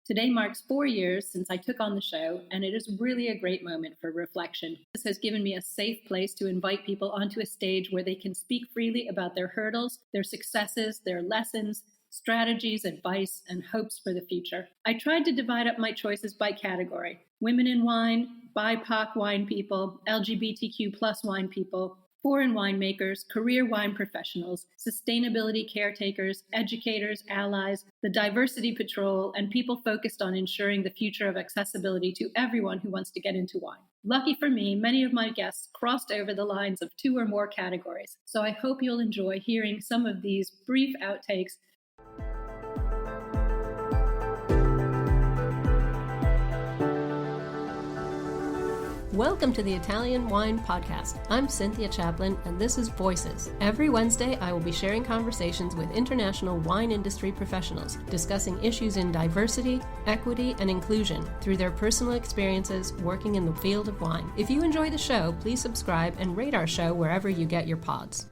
Today marks 4 years since I took on the show, and it is really a great moment for reflection. This has given me a safe place to invite people onto a stage where they can speak freely about their hurdles, their successes, their lessons, strategies, advice, and hopes for the future. I tried to divide up my choices by category: women in wine, BIPOC wine people, LGBTQ plus wine people, foreign winemakers, career wine professionals, sustainability caretakers, educators, allies, the diversity patrol, and people focused on ensuring the future of accessibility to everyone who wants to get into wine. Lucky for me, many of my guests crossed over the lines of 2 or more categories, so I hope you'll enjoy hearing some of these brief outtakes. Welcome to the Italian Wine Podcast. I'm Cynthia Chaplin, and this is Voices. Every Wednesday, I will be sharing conversations with international wine industry professionals, discussing issues in diversity, equity, and inclusion through their personal experiences working in the field of wine. If you enjoy the show, please subscribe and rate our show wherever you get your pods.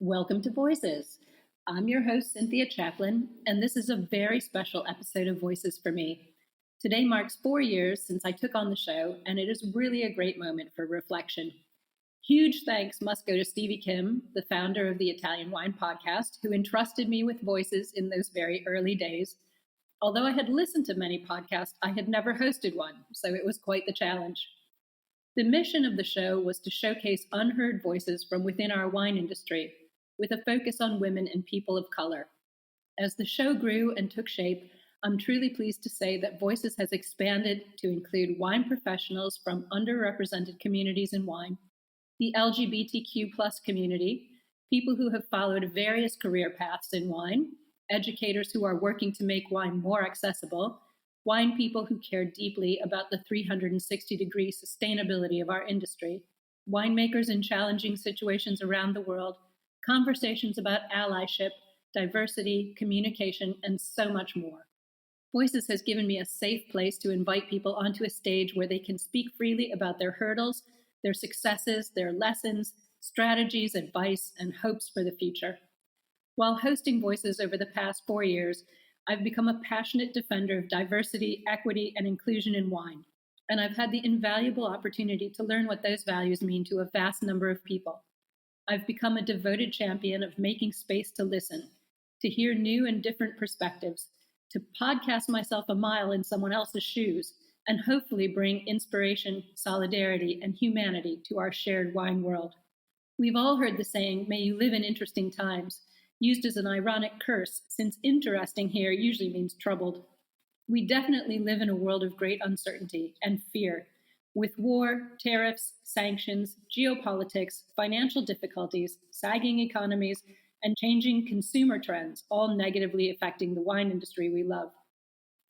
Welcome to Voices. I'm your host, Cynthia Chaplin, and this is a very special episode of Voices for me. Today marks 4 years since I took on the show, and it is really a great moment for reflection. Huge thanks must go to Stevie Kim, the founder of the Italian Wine Podcast, who entrusted me with Voices in those very early days. Although I had listened to many podcasts, I had never hosted one, so it was quite the challenge. The mission of the show was to showcase unheard voices from within our wine industry, with a focus on women and people of color. As the show grew and took shape, I'm truly pleased to say that Voices has expanded to include wine professionals from underrepresented communities in wine, the LGBTQ plus community, people who have followed various career paths in wine, educators who are working to make wine more accessible, wine people who care deeply about the 360-degree sustainability of our industry, winemakers in challenging situations around the world, conversations about allyship, diversity, communication, and so much more. Voices has given me a safe place to invite people onto a stage where they can speak freely about their hurdles, their successes, their lessons, strategies, advice, and hopes for the future. While hosting Voices over the past 4 years, I've become a passionate defender of diversity, equity, and inclusion in wine, and I've had the invaluable opportunity to learn what those values mean to a vast number of people. I've become a devoted champion of making space to listen, to hear new and different perspectives, to podcast myself a mile in someone else's shoes, and hopefully bring inspiration, solidarity, and humanity to our shared wine world. We've all heard the saying, "May you live in interesting times," used as an ironic curse, since interesting here usually means troubled. We definitely live in a world of great uncertainty and fear, with war, tariffs, sanctions, geopolitics, financial difficulties, sagging economies, and changing consumer trends, all negatively affecting the wine industry we love.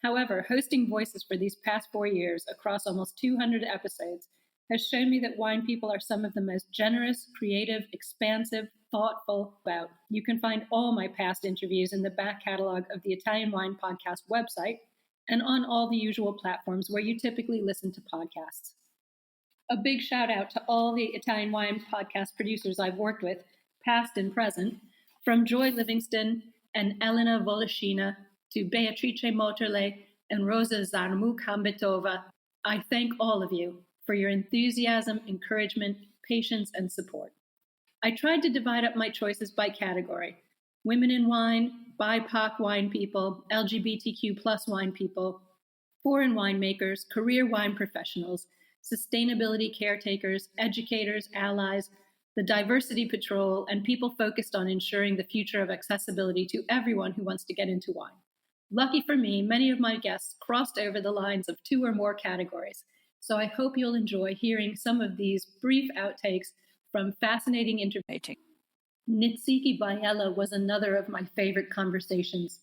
However, hosting Voices for these past 4 years across almost 200 episodes has shown me that wine people are some of the most generous, creative, expansive, thoughtful about. You can find all my past interviews in the back catalog of the Italian Wine Podcast website and on all the usual platforms where you typically listen to podcasts. A big shout out to all the Italian Wine Podcast producers I've worked with, past and present, from Joy Livingston and Elena Voloscina to Beatrice Motorle and Rosa Zarmuk-Hambitova, I thank all of you for your enthusiasm, encouragement, patience, and support. I tried to divide up my choices by category: women in wine, BIPOC wine people, LGBTQ plus wine people, foreign winemakers, career wine professionals, sustainability caretakers, educators, allies, the diversity patrol, and people focused on ensuring the future of accessibility to everyone who wants to get into wine. Lucky for me, many of my guests crossed over the lines of 2 or more categories, so I hope you'll enjoy hearing some of these brief outtakes from fascinating interviews. Nitsiki Bayela was another of my favorite conversations.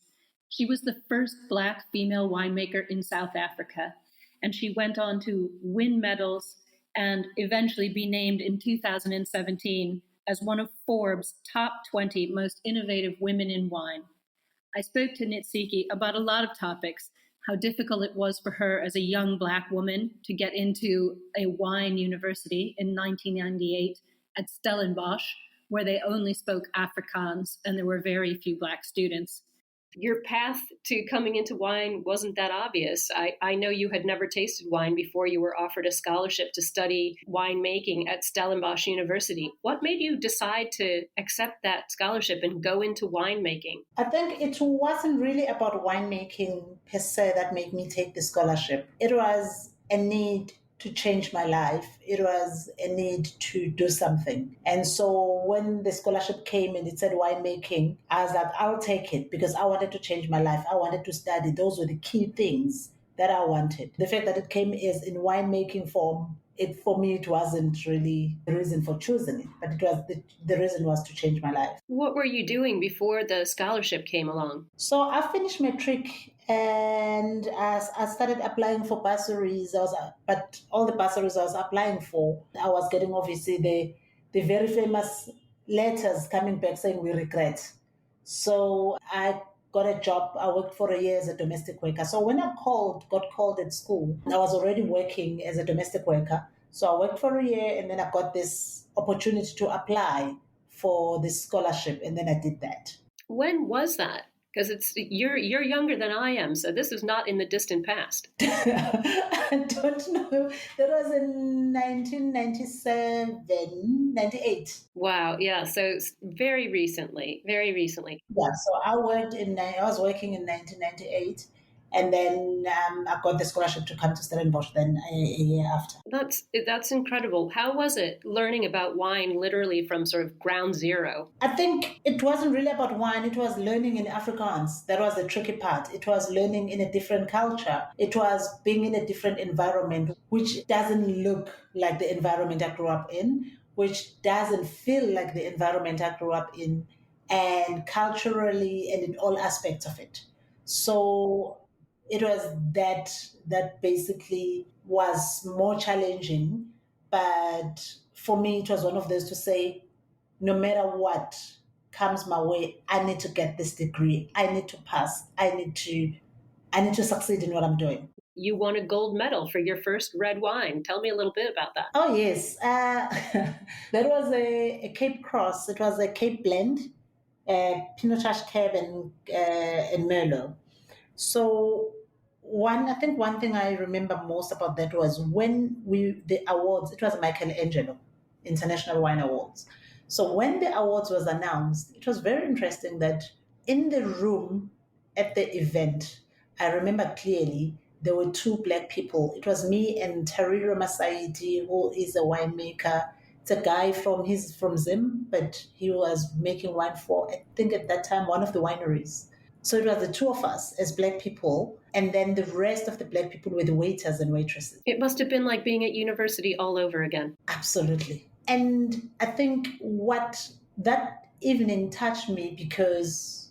She was the first Black female winemaker in South Africa, and she went on to win medals and eventually be named in 2017 as one of Forbes' top 20 most innovative women in wine. I spoke to Nitsiki about a lot of topics: how difficult it was for her as a young Black woman to get into a wine university in 1998 at Stellenbosch, where they only spoke Afrikaans and there were very few Black students. Your path to coming into wine wasn't that obvious. I know you had never tasted wine before you were offered a scholarship to study winemaking at Stellenbosch University. What made you decide to accept that scholarship and go into winemaking? I think it wasn't really about winemaking per se that made me take the scholarship. It was a need to change my life. It was a need to do something. And so when the scholarship came and it said winemaking, I was like, I'll take it because I wanted to change my life. I wanted to study. Those were the key things that I wanted. The fact that it came as in winemaking form, for me it wasn't really the reason for choosing it, but it was the reason was to change my life. What were you doing before the scholarship came along? So I finished matric and I started applying for bursaries. But all the bursaries I was applying for, I was getting obviously the very famous letters coming back saying we regret. So I got a job. I worked for a year as a domestic worker. So when I got called at school, I was already working as a domestic worker. So I worked for a year and then I got this opportunity to apply for this scholarship and then I did that. When was that? Because you're younger than I am, so this is not in the distant past. I don't know. That was in 1997, 98. Wow, yeah, so it's very recently, very recently. Yeah, so I was working in 1998, and then I got the scholarship to come to Stellenbosch then a year after. That's incredible. How was it learning about wine literally from sort of ground zero? I think it wasn't really about wine. It was learning in Afrikaans. That was the tricky part. It was learning in a different culture. It was being in a different environment, which doesn't look like the environment I grew up in, which doesn't feel like the environment I grew up in, and culturally and in all aspects of it. So it was that basically was more challenging. But for me, it was one of those to say, no matter what comes my way, I need to get this degree. I need to pass. I need to succeed in what I'm doing. You won a gold medal for your first red wine. Tell me a little bit about that. Oh yes, that was a Cape Cross. It was a Cape blend, Pinotage Cab and Merlot. So I think one thing I remember most about that was when the awards. It was Michelangelo International Wine Awards. So when the awards was announced, it was very interesting that in the room at the event, I remember clearly there were two black people. It was me and Tariro Masaidi, who is a winemaker. It's a guy he's from Zim, but he was making wine for, I think at that time, one of the wineries. So it was the two of us as black people, and then the rest of the black people were the waiters and waitresses. It must have been like being at university all over again. Absolutely. And I think what that evening touched me because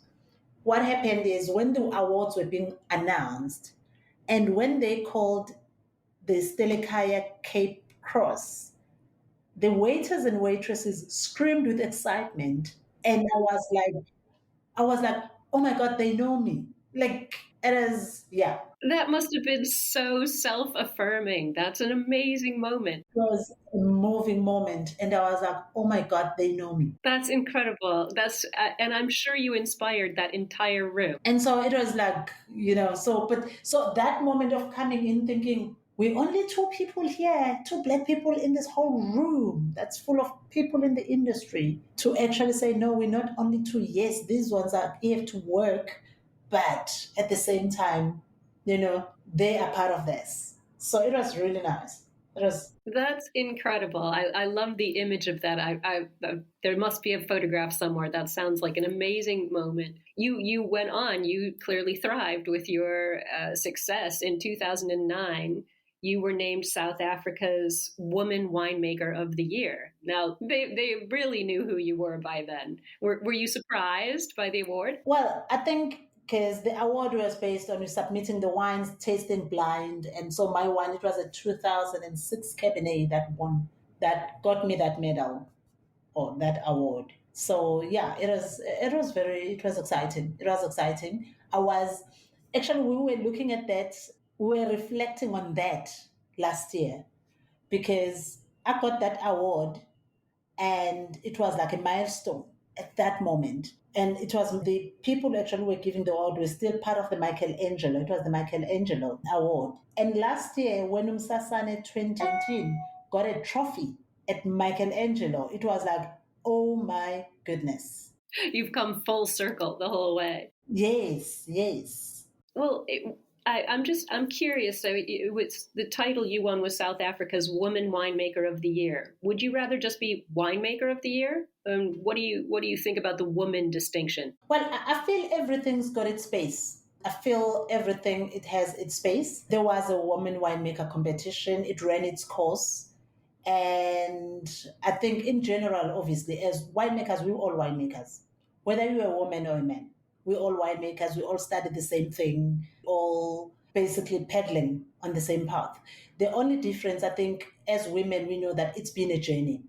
what happened is when the awards were being announced and when they called the Stelekaya Cape Cross, the waiters and waitresses screamed with excitement. And I was like, oh my God, they know me. Like it is, yeah. That must have been so self-affirming. That's an amazing moment. It was a moving moment. And I was like, oh my God, they know me. That's incredible. And I'm sure you inspired that entire room. And so it was like, so that moment of coming in thinking, we're only two people here, two black people in this whole room that's full of people in the industry, to actually say, no, we're not only two. Yes, these ones are here to work, but at the same time, they are part of this. So it was really nice. That's incredible. I love the image of that. There must be a photograph somewhere. That sounds like an amazing moment. You went on. You clearly thrived with your success. In 2009, you were named South Africa's Woman Winemaker of the Year. Now, they really knew who you were by then. Were you surprised by the award? Well, I think because the award was based on you submitting the wines tasting blind. And so my wine, it was a 2006 Cabernet that got me that medal or that award. So yeah, it was exciting. It was exciting. We were looking at that, we were reflecting on that last year because I got that award and it was like a milestone. at that moment. And it was the people who actually were giving the award were still part of the Michelangelo. It was the Michelangelo Award. And last year, when Umsasane 2019 got a trophy at Michelangelo, it was like, oh my goodness. You've come full circle the whole way. Yes, yes. Well, I'm curious. So it was the title you won was South Africa's Woman Winemaker of the Year. Would you rather just be Winemaker of the Year? What do you think about the woman distinction? Well, I feel everything's got its space. I feel everything it has its space. There was a woman winemaker competition. It ran its course. And I think in general, obviously, as winemakers, we're all winemakers. Whether you're a woman or a man, we're all winemakers. We all studied the same thing, all basically peddling on the same path. The only difference, I think, as women, we know that it's been a journey.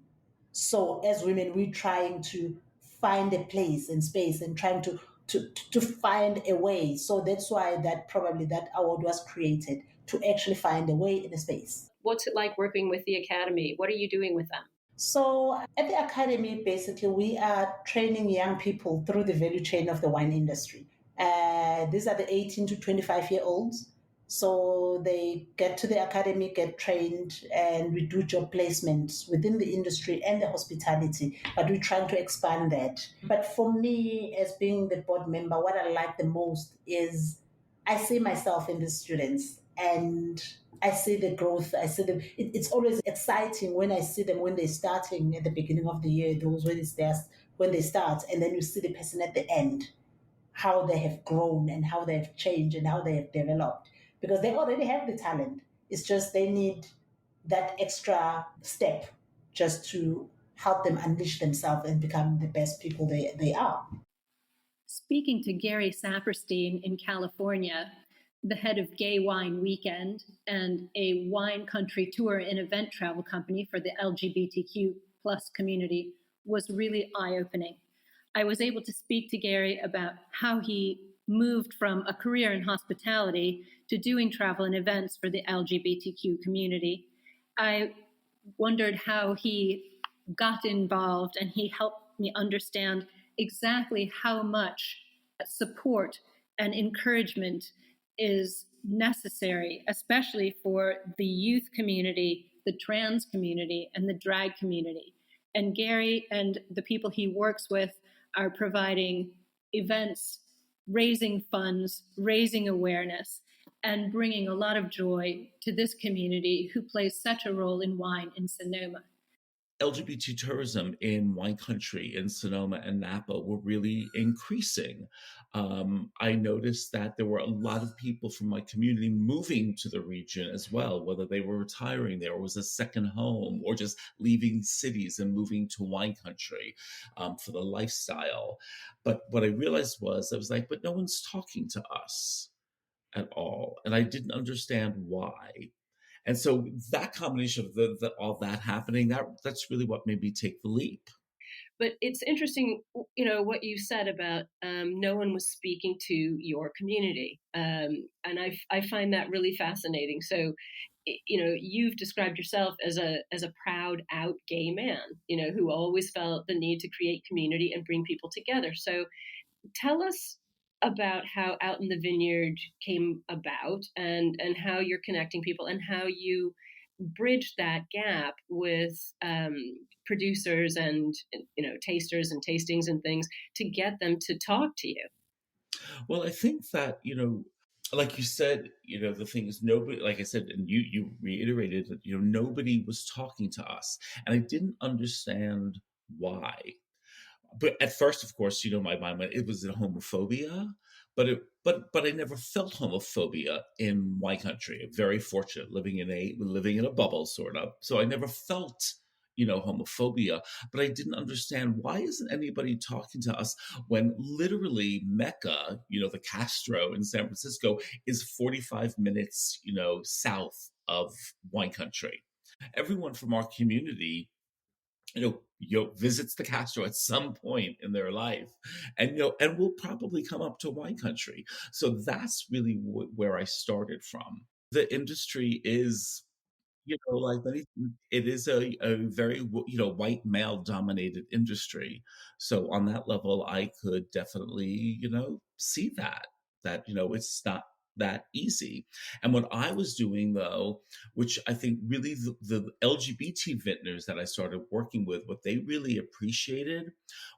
So as women, we're trying to find a place and space and trying to find a way. So that's why that probably that award was created, to actually find a way in a space. What's it like working with the Academy? What are you doing with them? So at the Academy, basically, we are training young people through the value chain of the wine industry. These are the 18 to 25-year-olds. So they get to the Academy, get trained, and we do job placements within the industry and the hospitality, but we're trying to expand that. But for me, as being the board member, what I like the most is I see myself in the students, and I see the growth. I see them. It's always exciting when I see them when they're starting at the beginning of the year. Those when they start, and then you see the person at the end, how they have grown and how they have changed and how they have developed. Because they already have the talent. It's just they need that extra step just to help them unleash themselves and become the best people they are. Speaking to Gary Saperstein in California, the head of Gay Wine Weekend and a wine country tour and event travel company for the LGBTQ plus community, was really eye-opening. I was able to speak to Gary about how he moved from a career in hospitality to doing travel and events for the LGBTQ community. I wondered how he got involved, and he helped me understand exactly how much support and encouragement is necessary, especially for the youth community, the trans community, and the drag community. And Gary and the people he works with are providing events, raising funds, raising awareness, and bringing a lot of joy to this community who plays such a role in wine in Sonoma. LGBT tourism in wine country in Sonoma and Napa were really increasing. I noticed that there were a lot of people from my community moving to the region as well, whether they were retiring there or was a second home or just leaving cities and moving to wine country for the lifestyle. But what I realized was, I was like, but no one's talking to us at all. And I didn't understand why. And so that combination of all that happening, that's really what made me take the leap. But it's interesting, what you said about no one was speaking to your community, and I find that really fascinating. So, you've described yourself as a proud out gay man, who always felt the need to create community and bring people together. So, tell us about how Out in the Vineyard came about, and how you're connecting people and how you bridge that gap with producers and tasters and tastings and things to get them to talk to you. Well, I think that like you said, the thing is, nobody, like I said, and you reiterated that nobody was talking to us, and I didn't understand why. But at first, of course, my mind went, it was a homophobia, but I never felt homophobia in my country. I'm very fortunate living in a bubble, sort of. So I never felt homophobia, but I didn't understand, why isn't anybody talking to us when literally Mecca, the Castro in San Francisco, is 45 minutes, south of wine country. Everyone from our community visits the Castro at some point in their life, and and will probably come up to wine country. So that's really where I started from. The industry is Like it is a very, white male dominated industry. So on that level, I could definitely, see that, it's not that easy. And what I was doing though, which I think really the LGBT vintners that I started working with, what they really appreciated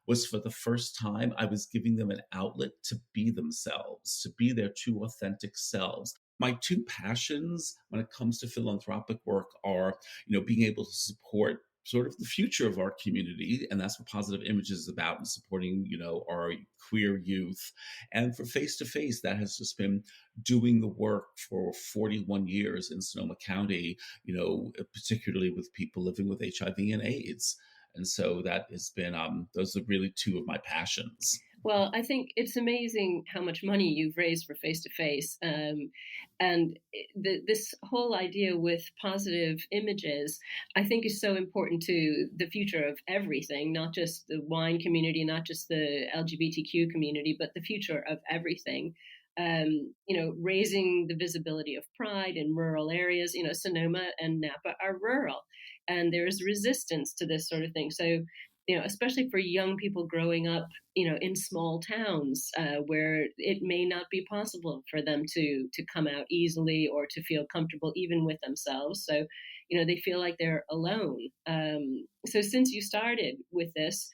was for the first time, I was giving them an outlet to be themselves, to be their true authentic selves. My two passions when it comes to philanthropic work are, being able to support sort of the future of our community, and that's what Positive Images is about, and supporting, our queer youth. And for Face to Face, that has just been doing the work for 41 years in Sonoma County, particularly with people living with HIV and AIDS. And so that has been, those are really two of my passions. Well, I think it's amazing how much money you've raised for Face to Face. And this whole idea with positive images, I think, is so important to the future of everything, not just the wine community, not just the LGBTQ community, but the future of everything. Raising the visibility of pride in rural areas. Sonoma and Napa are rural, and there's resistance to this sort of thing. So, especially for young people growing up, in small towns where it may not be possible for them to come out easily or to feel comfortable even with themselves. So, they feel like they're alone. So since you started with this,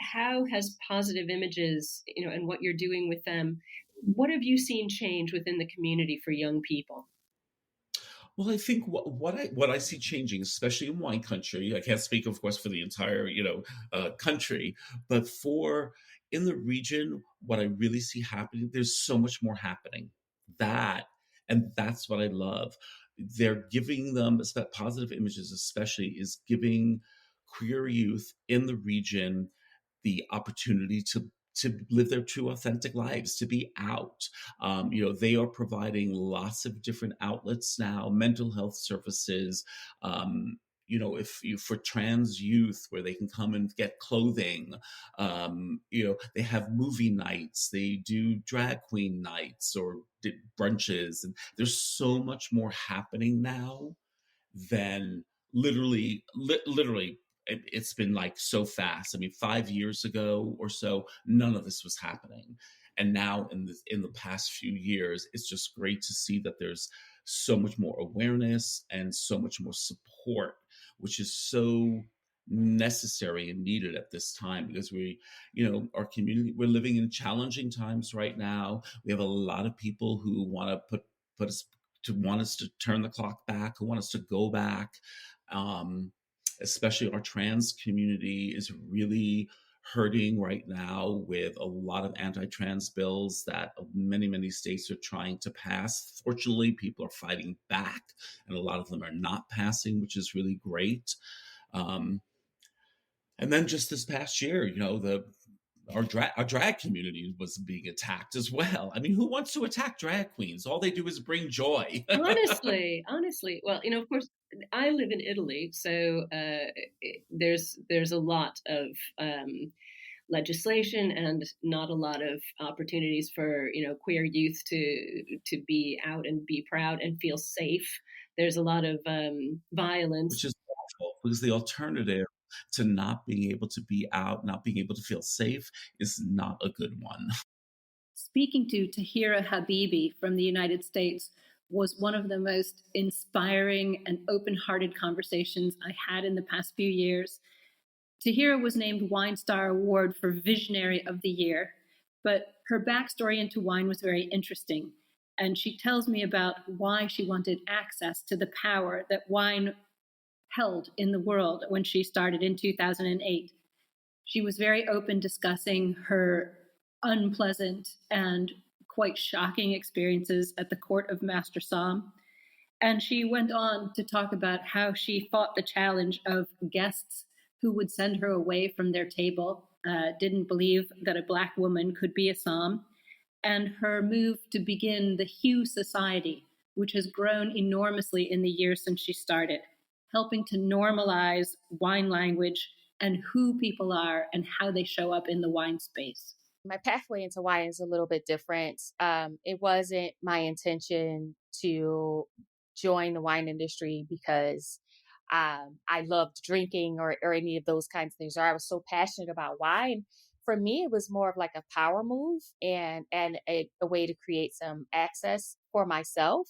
how has Positive Images, and what you're doing with them, what have you seen change within the community for young people? Well, I think what I see changing, especially in wine country, I can't speak, of course, for the entire country, but for in the region, what I really see happening, there's so much more happening. That and that's what I love. They're giving them Positive Images, especially, is giving queer youth in the region the opportunity to live their true authentic lives, to be out. They are providing lots of different outlets now, mental health services. If you for trans youth where they can come and get clothing, they have movie nights, they do drag queen nights or brunches, and there's so much more happening now than literally it's been like so fast. I mean, 5 years ago or so, none of this was happening. And now in the past few years, it's just great to see that there's so much more awareness and so much more support, which is so necessary and needed at this time because our community, we're living in challenging times right now. We have a lot of people who want to put us to want us to turn the clock back, who want us to go back. Especially our trans community is really hurting right now with a lot of anti-trans bills that many, many states are trying to pass. Fortunately, people are fighting back, and a lot of them are not passing, which is really great. And then just this past year, our drag community was being attacked as well. I mean, who wants to attack drag queens? All they do is bring joy. Honestly, well, of course, I live in Italy, so there's a lot of legislation and not a lot of opportunities for queer youth to be out and be proud and feel safe. There's a lot of violence, Which is awful because the alternative to not being able to be out, not being able to feel safe is not a good one. Speaking to Tahira Habibi from the United States was one of the most inspiring and open-hearted conversations I had in the past few years. Tahira was named Wine Star Award for Visionary of the Year, but her backstory into wine was very interesting. And she tells me about why she wanted access to the power that wine held in the world when she started in 2008. She was very open discussing her unpleasant and quite shocking experiences at the court of Master Som. And she went on to talk about how she fought the challenge of guests who would send her away from their table, didn't believe that a Black woman could be a Som, and her move to begin the Hue Society, which has grown enormously in the years since she started, helping to normalize wine language and who people are and how they show up in the wine space. My pathway into wine is a little bit different. It wasn't my intention to join the wine industry because I loved drinking or any of those kinds of things, or I was so passionate about wine. For me, it was more of like a power move and a way to create some access for myself.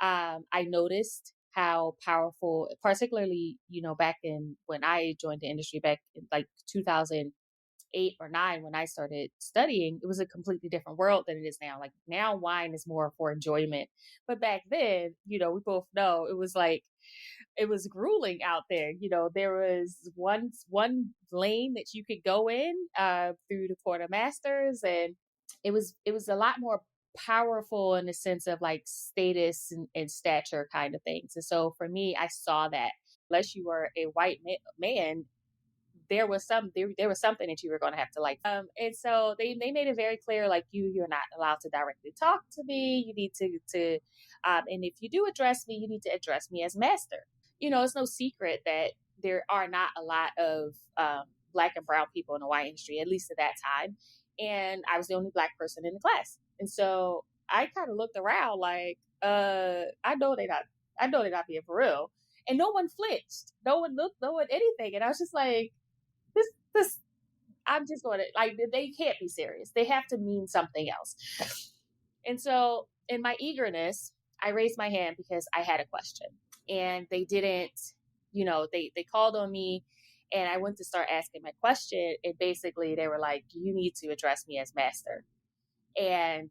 I noticed how powerful, particularly, back in when I joined the industry back in like 2008 or nine, when I started studying, it was a completely different world than it is now. Like now wine is more for enjoyment. But back then, we both know it was grueling out there. There was one lane that you could go in through the quartermasters, and it was a lot more powerful in the sense of like status and stature kind of things. And so for me, I saw that unless you were a white man, there was something that you were going to have to like. And so they made it very clear, like you're not allowed to directly talk to me. You need to and if you do address me, you need to address me as master. It's no secret that there are not a lot of Black and brown people in the wine industry, at least at that time. And I was the only Black person in the class. And so I kind of looked around like, I know they're not being for real. And no one flinched. No one looked, no one anything. And I was just like, this, I'm just going to, like, they can't be serious. They have to mean something else. And so in my eagerness, I raised my hand because I had a question. And they didn't, they called on me, and I went to start asking my question. And basically they were like, you need to address me as master. And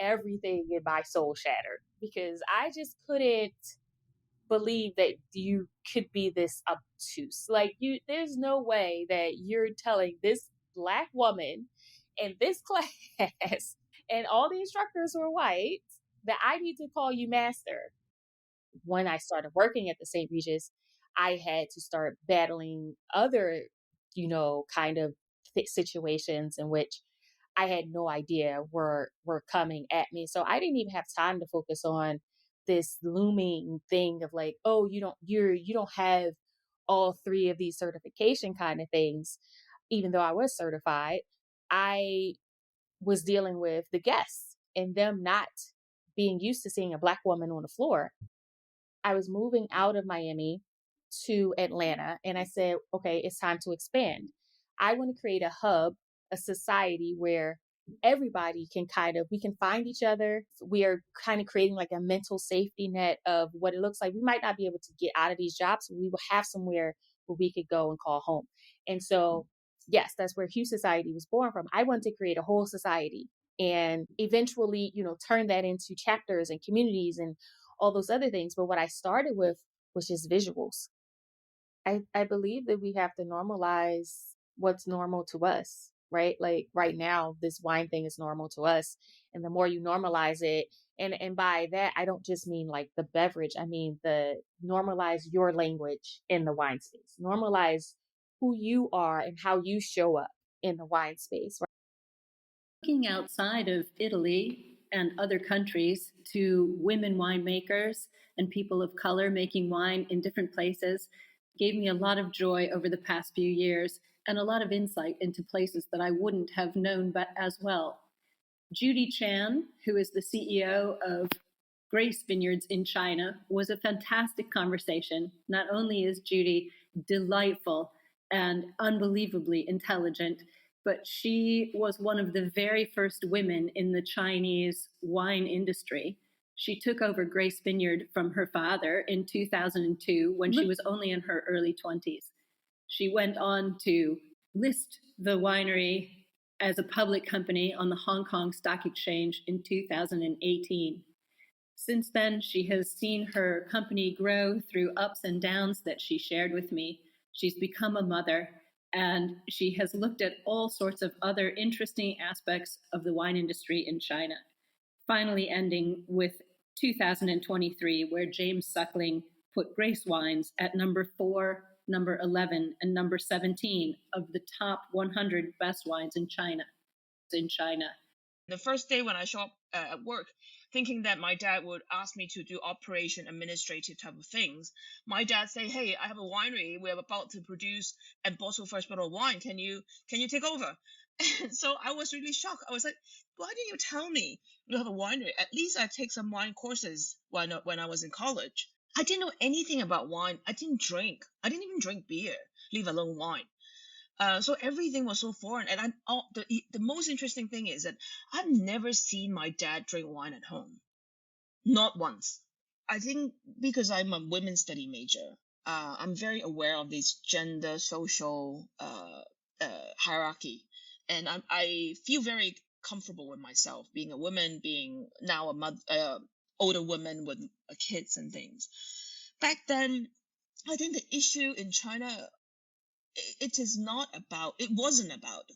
everything in my soul shattered because I just couldn't believe that you could be this obtuse. Like there's no way that you're telling this Black woman in this class and all the instructors were white that I need to call you master. When I started working at the St. Regis, I had to start battling other, kind of situations in which I had no idea were coming at me. So I didn't even have time to focus on this looming thing of like, oh, you don't have all three of these certification kind of things. Even though I was certified, I was dealing with the guests and them not being used to seeing a Black woman on the floor. I was moving out of Miami to Atlanta, and I said, okay, it's time to expand. I want to create a hub, a society where everybody we can find each other. We are kind of creating like a mental safety net of what it looks like. We might not be able to get out of these jobs, but we will have somewhere where we could go and call home. And so, yes, that's where Hue Society was born from. I wanted to create a whole society and eventually, turn that into chapters and communities and all those other things. But what I started with was just visuals. I believe that we have to normalize what's normal to us, right? Like right now, this wine thing is normal to us. And the more you normalize it, and by that, I don't just mean like the beverage. I mean, normalize your language in the wine space, normalize who you are and how you show up in the wine space. Right? Looking outside of Italy and other countries to women winemakers and people of color making wine in different places gave me a lot of joy over the past few years and a lot of insight into places that I wouldn't have known but as well. Judy Chan, who is the CEO of Grace Vineyards in China, was a fantastic conversation. Not only is Judy delightful and unbelievably intelligent, but she was one of the very first women in the Chinese wine industry. She took over Grace Vineyard from her father in 2002 when she was only in her early 20s. She went on to list the winery as a public company on the Hong Kong Stock Exchange in 2018. Since then, she has seen her company grow through ups and downs that she shared with me. She's become a mother, and she has looked at all sorts of other interesting aspects of the wine industry in China. Finally ending with 2023, where James Suckling put Grace Wines at number 4, number 11, and number 17 of the top 100 best wines in China. The first day when I show up at work, thinking that my dad would ask me to do operation administrative type of things, my dad say, hey, I have a winery. We're about to produce and bottle first bottle of wine. Can you take over? And so I was really shocked. I was like, why didn't you tell me you have a winery? At least I take some wine courses when I was in college. I didn't know anything about wine. I didn't drink. I didn't even drink beer, leave alone wine. So everything was so foreign. And the most interesting thing is that I've never seen my dad drink wine at home. Not once. I think because I'm a women's study major, I'm very aware of this gender social hierarchy, and I feel very comfortable with myself being a woman, being now a mother, older woman with kids and things. Back then, I think the issue in China, it wasn't about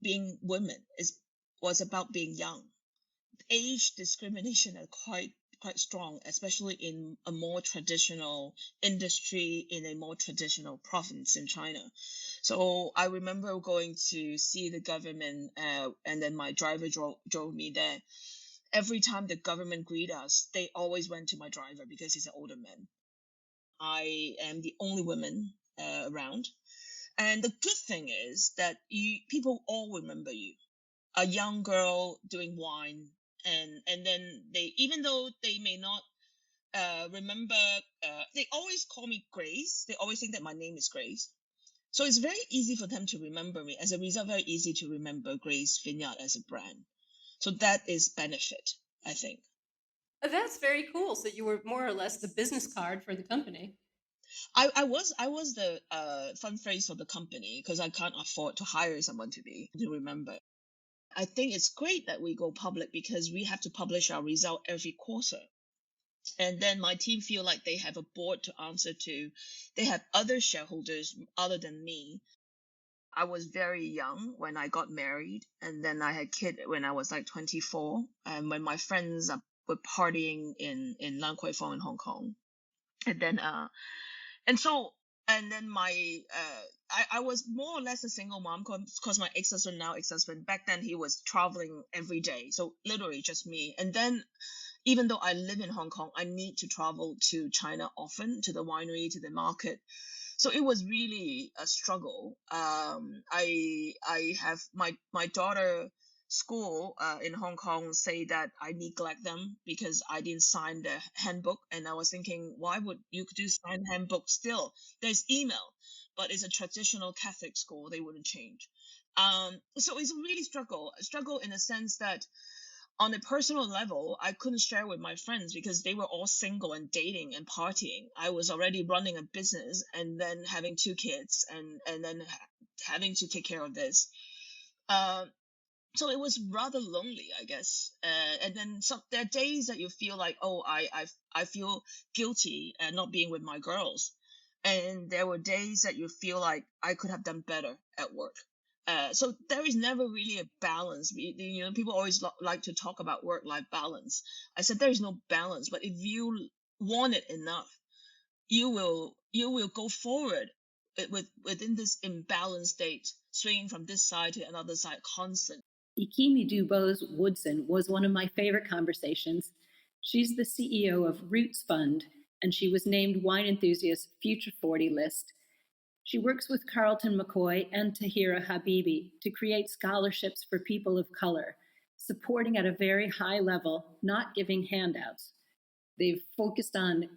being women. It was about being young. Age discrimination are quite strong, especially in a more traditional industry in a more traditional province in China. So I remember going to see the government, and then my driver drove me there. Every time the government greet us, they always went to my driver because he's an older man. I am the only woman around, and the good thing is that people all remember you, a young girl doing wine, and then they, even though they may not remember, they always call me Grace. They always think that my name is Grace, so it's very easy for them to remember me. As a result, very easy to remember Grace Vineyard as a brand. So that is benefit, I think. That's very cool. So you were more or less the business card for the company. I was the fun phrase for the company because I can't afford to hire someone to remember. I think it's great that we go public because we have to publish our result every quarter. And then my team feel like they have a board to answer to. They have other shareholders other than me. I was very young when I got married, and then I had kid when I was like 24. And when my friends were partying in Lan Kwai Fong in Hong Kong, and then and so and then I was more or less a single mom because my ex-husband, now ex-husband, back then he was traveling every day, so literally just me. And then even though I live in Hong Kong, I need to travel to China often, to the winery, to the market. So it was really a struggle. I have my daughter school in Hong Kong say that I neglect them because I didn't sign the handbook, and I was thinking, why would you do sign handbook still? There's email, but it's a traditional Catholic school, they wouldn't change. So it's a really struggle in a sense that on a personal level, I couldn't share with my friends because they were all single and dating and partying. I was already running a business and then having 2 kids and then having to take care of this. So it was rather lonely, I guess. And then there are days that you feel like, oh, I feel guilty not being with my girls. And there were days that you feel like I could have done better at work. So there is never really a balance. People always like to talk about work-life balance. I said there is no balance, but if you want it enough, you will go forward within this imbalanced state, swinging from this side to another side constantly. Ikimi Dubose Woodson was one of my favorite conversations. She's the CEO of Roots Fund, and she was named Wine Enthusiast's Future 40 list. She works with Carlton McCoy and Tahira Habibi to create scholarships for people of color, supporting at a very high level, not giving handouts. They've focused on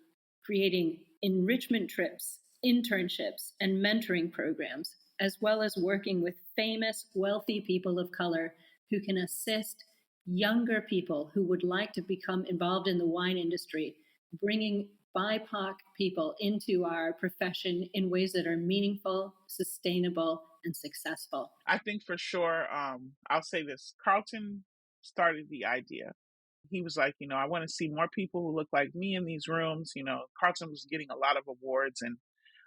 creating enrichment trips, internships, and mentoring programs, as well as working with famous, wealthy people of color who can assist younger people who would like to become involved in the wine industry, bringing BIPOC people into our profession in ways that are meaningful, sustainable, and successful. I think for sure, I'll say this. Carlton started the idea. He was like, I want to see more people who look like me in these rooms. Carlton was getting a lot of awards and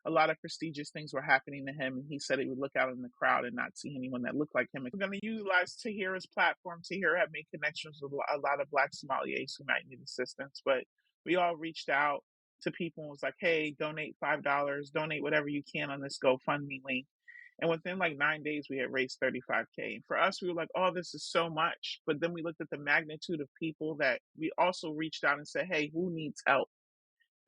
a lot of prestigious things were happening to him. And he said he would look out in the crowd and not see anyone that looked like him. And we're going to utilize Tahira's platform. Tahira had made connections with a lot of Black sommeliers who might need assistance. But we all reached out to people and was like, hey, donate $5, donate whatever you can on this GoFundMe link. And within like 9 days, we had raised $35K. And for us, we were like, oh, this is so much. But then we looked at the magnitude of people that we also reached out and said, hey, who needs help?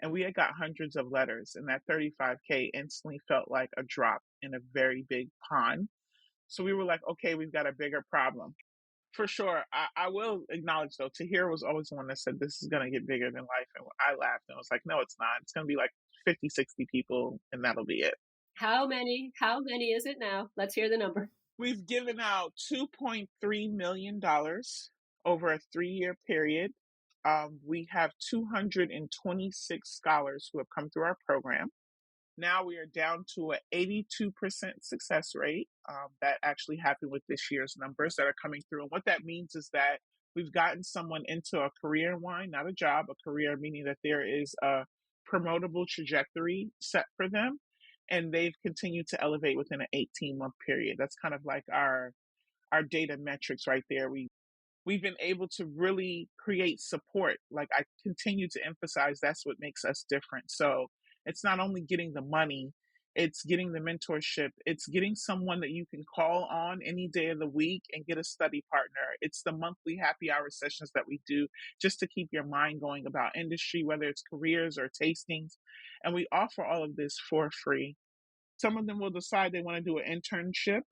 And we had got hundreds of letters. And that $35K instantly felt like a drop in a very big pond. So we were like, okay, we've got a bigger problem. For sure. I will acknowledge, though, Tahir was always the one that said this is going to get bigger than life. And I laughed and was like, no, it's not. It's going to be like 50, 60 people, and that'll be it. How many is it now? Let's hear the number. We've given out $2.3 million over a 3-year period. We have 226 scholars who have come through our program. Now we are down to an 82% success rate. That actually happened with this year's numbers that are coming through. And what that means is that we've gotten someone into a career in wine, not a job, a career, meaning that there is a promotable trajectory set for them. And they've continued to elevate within an 18-month period. That's kind of like our data metrics right there. We've been able to really create support. Like I continue to emphasize, that's what makes us different. So it's not only getting the money, it's getting the mentorship. It's getting someone that you can call on any day of the week and get a study partner. It's the monthly happy hour sessions that we do just to keep your mind going about industry, whether it's careers or tastings. And we offer all of this for free. Some of them will decide they want to do an internship.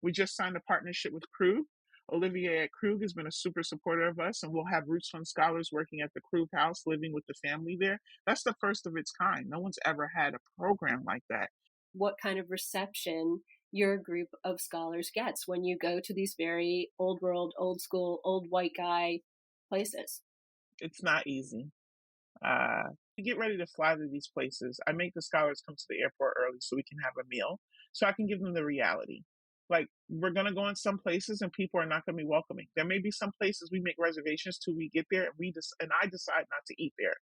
We just signed a partnership with Krug. Olivier at Krug has been a super supporter of us, and we'll have Roots Fund scholars working at the Krug house, living with the family there. That's the first of its kind. No one's ever had a program like that. What kind of reception your group of scholars gets when you go to these very old world, old school, old white guy places? It's not easy. We get ready to fly to these places. I make the scholars come to the airport early so we can have a meal, so I can give them the reality. Like, we're going to go in some places and people are not going to be welcoming. There may be some places we make reservations to, we get there, and I decide not to eat there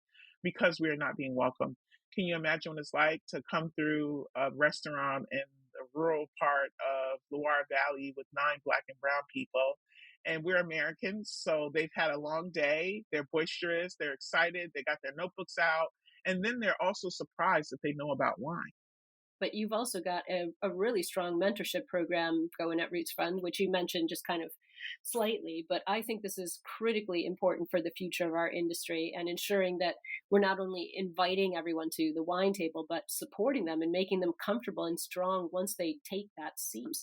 because we are not being welcome. Can you imagine what it's like to come through a restaurant in the rural part of Loire Valley with 9 Black and brown people? And we're Americans, so they've had a long day. They're boisterous. They're excited. They got their notebooks out. And then they're also surprised that they know about wine. But you've also got a really strong mentorship program going at Roots Fund, which you mentioned just kind of slightly. But I think this is critically important for the future of our industry and ensuring that we're not only inviting everyone to the wine table, but supporting them and making them comfortable and strong once they take that seat.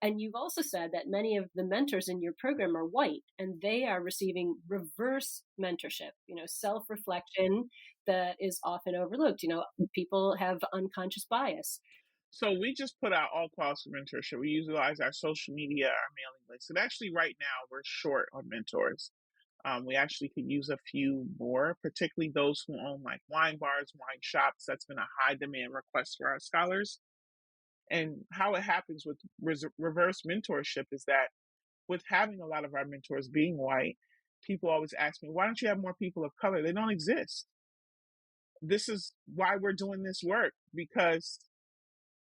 And you've also said that many of the mentors in your program are white, and they are receiving reverse mentorship, self-reflection that is often overlooked. People have unconscious bias. So we just put out all calls for mentorship. We utilize our social media, our mailing list. And actually right now we're short on mentors. We actually could use a few more, particularly those who own like wine bars, wine shops. That's been a high demand request for our scholars. And how it happens with reverse mentorship is that with having a lot of our mentors being white, people always ask me, why don't you have more people of color? They don't exist. This is why we're doing this work, because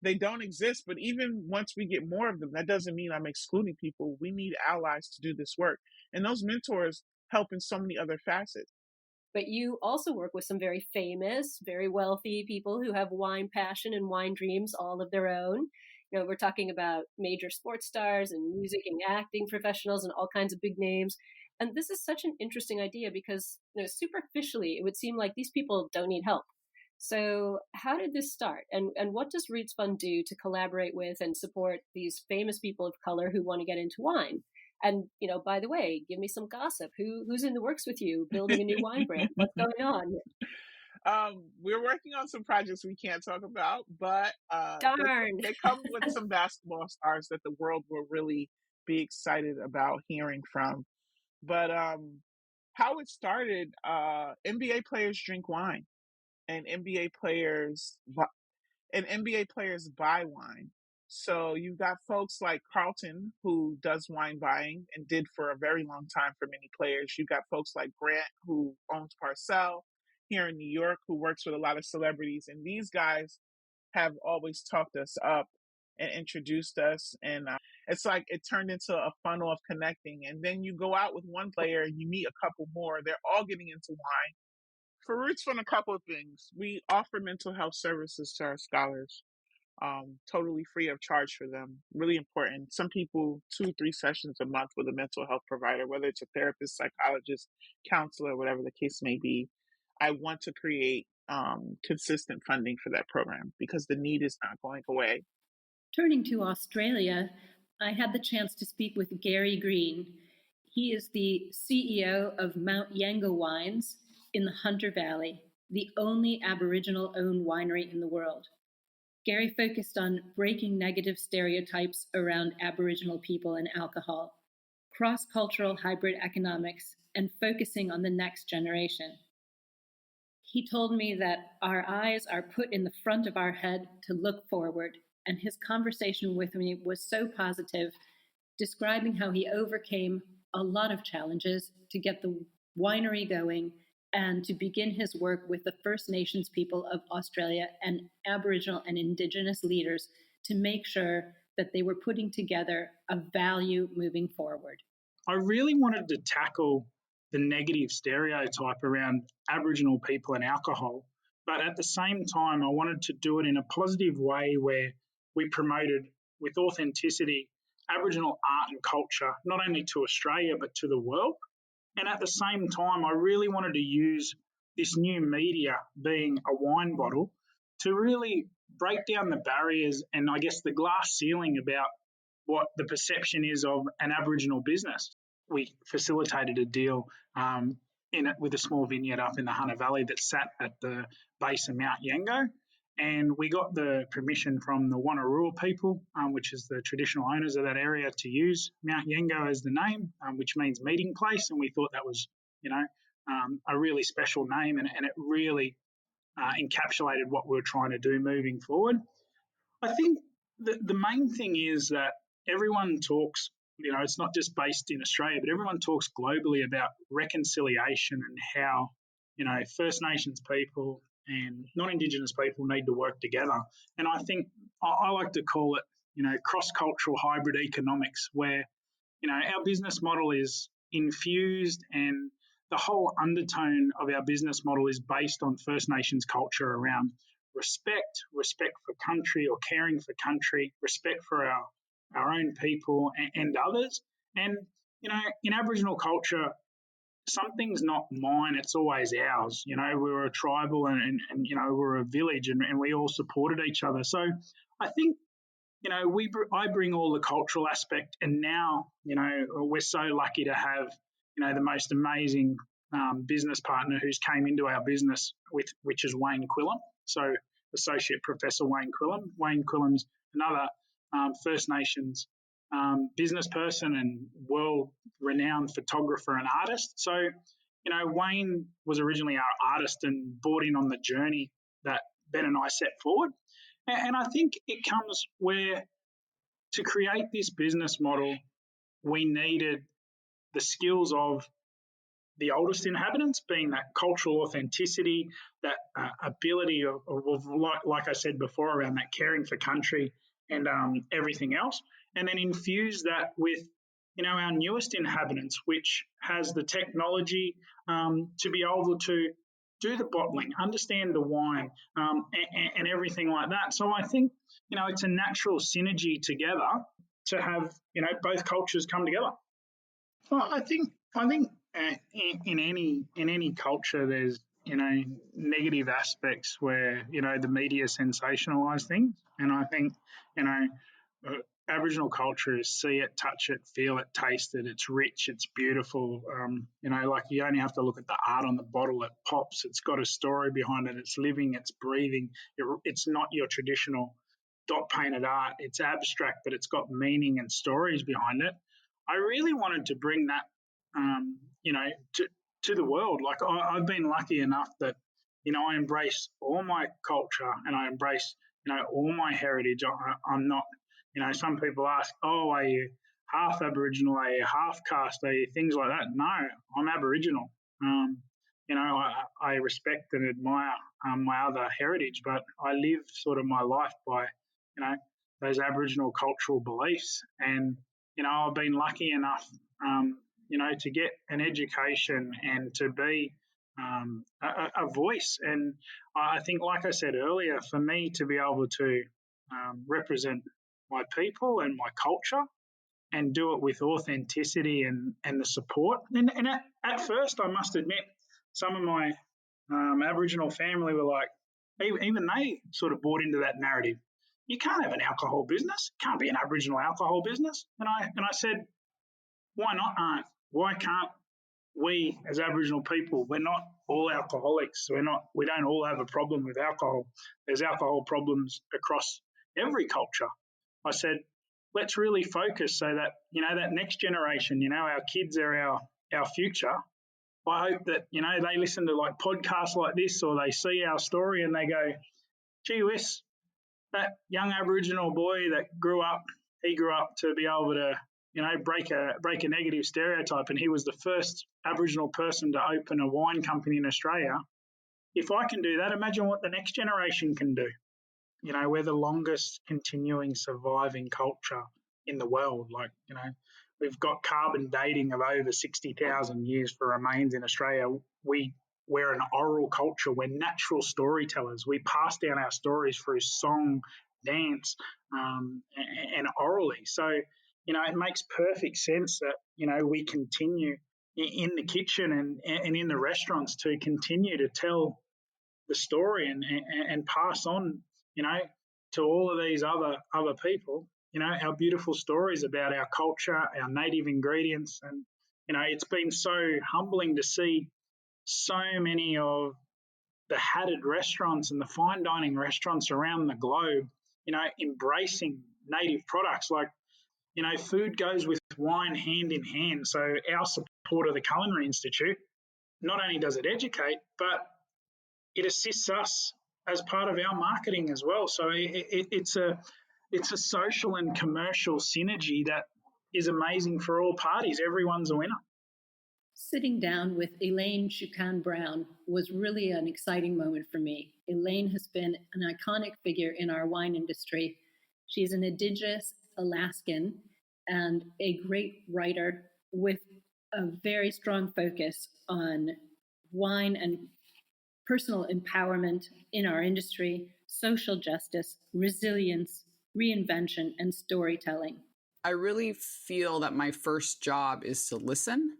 they don't exist. But even once we get more of them, that doesn't mean I'm excluding people. We need allies to do this work. And those mentors help in so many other facets. But you also work with some very famous, very wealthy people who have wine passion and wine dreams all of their own. We're talking about major sports stars and music and acting professionals and all kinds of big names. And this is such an interesting idea because, superficially, it would seem like these people don't need help. So how did this start? And what does Roots Fund do to collaborate with and support these famous people of color who want to get into wine? And, by the way, give me some gossip. Who's in the works with you building a new wine brand? What's going on? We're working on some projects we can't talk about, but darn, they come with some basketball stars that the world will really be excited about hearing from. But how it started, NBA players drink wine, and NBA players buy wine. So you've got folks like Carlton, who does wine buying and did for a very long time for many players. You've got folks like Grant, who owns Parcel here in New York, who works with a lot of celebrities. And these guys have always talked us up and introduced us. And it's like it turned into a funnel of connecting. And then you go out with one player and you meet a couple more. They're all getting into wine. For Roots Fund, a couple of things. We offer mental health services to our scholars, totally free of charge for them. Really important. Some people 2-3 sessions a month with a mental health provider, whether it's a therapist, psychologist, counselor, whatever the case may be. I want to create consistent funding for that program because the need is not going away. Turning to Australia, I had the chance to speak with Gary Green. He is the CEO of Mount Yenga Wines in the Hunter Valley, the only Aboriginal-owned winery in the world. Gary focused on breaking negative stereotypes around Aboriginal people and alcohol, cross-cultural hybrid economics, and focusing on the next generation. He told me that our eyes are put in the front of our head to look forward, and his conversation with me was so positive, describing how he overcame a lot of challenges to get the winery going and to begin his work with the First Nations people of Australia and Aboriginal and Indigenous leaders to make sure that they were putting together a value moving forward. I really wanted to tackle the negative stereotype around Aboriginal people and alcohol, but at the same time, I wanted to do it in a positive way where we promoted with authenticity Aboriginal art and culture, not only to Australia, but to the world. And at the same time, I really wanted to use this new media, being a wine bottle, to really break down the barriers and I guess the glass ceiling about what the perception is of an Aboriginal business. We facilitated a deal with a small vineyard up in the Hunter Valley that sat at the base of Mount Yenga, and we got the permission from the Wanneroo people, which is the traditional owners of that area, to use Mount Yenga as the name, which means meeting place, and we thought that was, a really special name, and it really encapsulated what we were trying to do moving forward. I think the main thing is that everyone talks, it's not just based in Australia, but everyone talks globally about reconciliation and how, First Nations people and non-Indigenous people need to work together. And I think I like to call it, cross-cultural hybrid economics, where, our business model is infused and the whole undertone of our business model is based on First Nations culture around respect for country or caring for country, respect for our own people and others. And, in Aboriginal culture, something's not mine, it's always ours. We're a tribal and we're a village and we all supported each other. So I think, I bring all the cultural aspect, and now, we're so lucky to have, the most amazing business partner who's came into our business which is Wayne Quillam. So Associate Professor Wayne Quillam. Wayne Quillam's another First Nations business person and world-renowned photographer and artist. So, Wayne was originally our artist and brought in on the journey that Ben and I set forward. And I think it comes where to create this business model, we needed the skills of the oldest inhabitants, being that cultural authenticity, that ability of like I said before, around that caring for country and everything else, and then infuse that with, our newest inhabitants, which has the technology to be able to do the bottling, understand the wine, and everything like that. So I think, it's a natural synergy together to have, both cultures come together. Well, I think in any culture, there's, negative aspects where, the media sensationalise things. And I think, Aboriginal culture is see it, touch it, feel it, taste it. It's rich, it's beautiful. Like you only have to look at the art on the bottle. It pops. It's got a story behind it. It's living. It's breathing. It's not your traditional dot painted art. It's abstract, but it's got meaning and stories behind it. I really wanted to bring that, to the world. Like I've been lucky enough that, I embrace all my culture and I embrace, all my heritage. I'm not. Some people ask, oh, are you half Aboriginal? Are you half caste? Are you things like that? No, I'm Aboriginal. I respect and admire my other heritage, but I live sort of my life by, those Aboriginal cultural beliefs. And, I've been lucky enough, to get an education and to be a voice. And I think, like I said earlier, for me to be able to represent my people and my culture and do it with authenticity and the support. And at first, I must admit, some of my Aboriginal family were like, even they sort of bought into that narrative. you can't have an alcohol business. It can't be an Aboriginal alcohol business. And I said, why not, Aunt? Why can't we as Aboriginal people, we're not all alcoholics. We don't all have a problem with alcohol. There's alcohol problems across every culture. I said, let's really focus so that, that next generation, our kids are our future. I hope that, they listen to like podcasts like this, or they see our story and they go, gee whiz, that young Aboriginal boy that grew up to be able to, break a negative stereotype, and he was the first Aboriginal person to open a wine company in Australia. If I can do that, imagine what the next generation can do. We're the longest continuing surviving culture in the world. Like, we've got carbon dating of over 60,000 years for remains in Australia. We're an oral culture. We're natural storytellers. We pass down our stories through song, dance, and orally. So, it makes perfect sense that, we continue in the kitchen and in the restaurants to continue to tell the story and pass on, to all of these other people, our beautiful stories about our culture, our native ingredients. And, it's been so humbling to see so many of the hatted restaurants and the fine dining restaurants around the globe, embracing native products. Like, food goes with wine hand in hand. So our support of the Culinary Institute, not only does it educate, but it assists us as part of our marketing as well. So it's a social and commercial synergy that is amazing for all parties. Everyone's a winner. Sitting down with Elaine Shukan Brown was really an exciting moment for me. Elaine has been an iconic figure in our wine industry. She's an Indigenous Alaskan and a great writer with a very strong focus on wine and personal empowerment in our industry, social justice, resilience, reinvention, and storytelling. I really feel that my first job is to listen,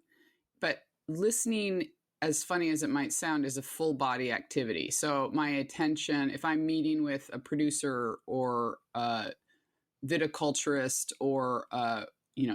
but listening, as funny as it might sound, is a full body activity. So my attention, if I'm meeting with a producer or a viticulturist or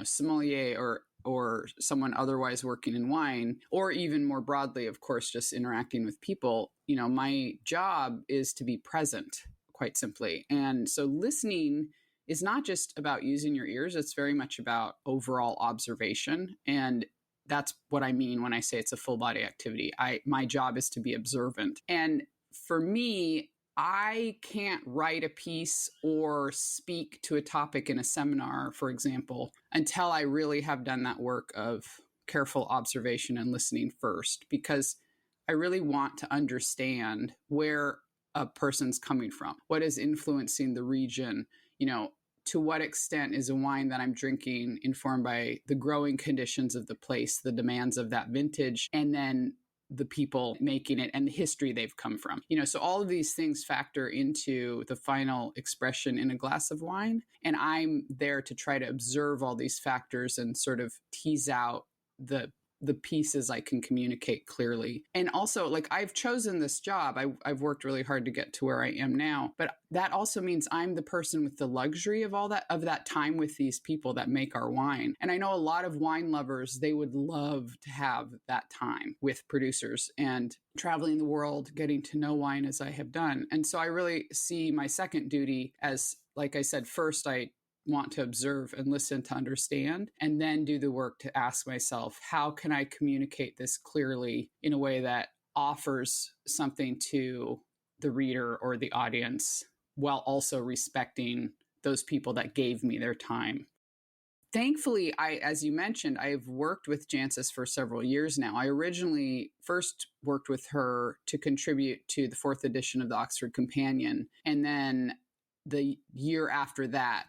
sommelier or someone otherwise working in wine, or even more broadly, of course, just interacting with people, my job is to be present, quite simply. And so listening is not just about using your ears. It's very much about overall observation. And that's what I mean when I say it's a full body activity. My job is to be observant. And for me, I can't write a piece or speak to a topic in a seminar, for example, until I really have done that work of careful observation and listening first, because I really want to understand where a person's coming from, what is influencing the region, to what extent is a wine that I'm drinking informed by the growing conditions of the place, the demands of that vintage, and then the people making it and the history they've come from. So all of these things factor into the final expression in a glass of wine. And I'm there to try to observe all these factors and sort of tease out the pieces I can communicate clearly. And also, like, I've chosen this job. I've worked really hard to get to where I am now, but that also means I'm the person with the luxury of that time with these people that make our wine. And I know a lot of wine lovers, they would love to have that time with producers and traveling the world, getting to know wine as I have done. And so I really see my second duty as, like I said, first, I want to observe and listen to understand, and then do the work to ask myself, how can I communicate this clearly in a way that offers something to the reader or the audience while also respecting those people that gave me their time. Thankfully, as you mentioned, I've worked with Jancis for several years now. I originally first worked with her to contribute to the 4th edition of the Oxford Companion. And then the year after that,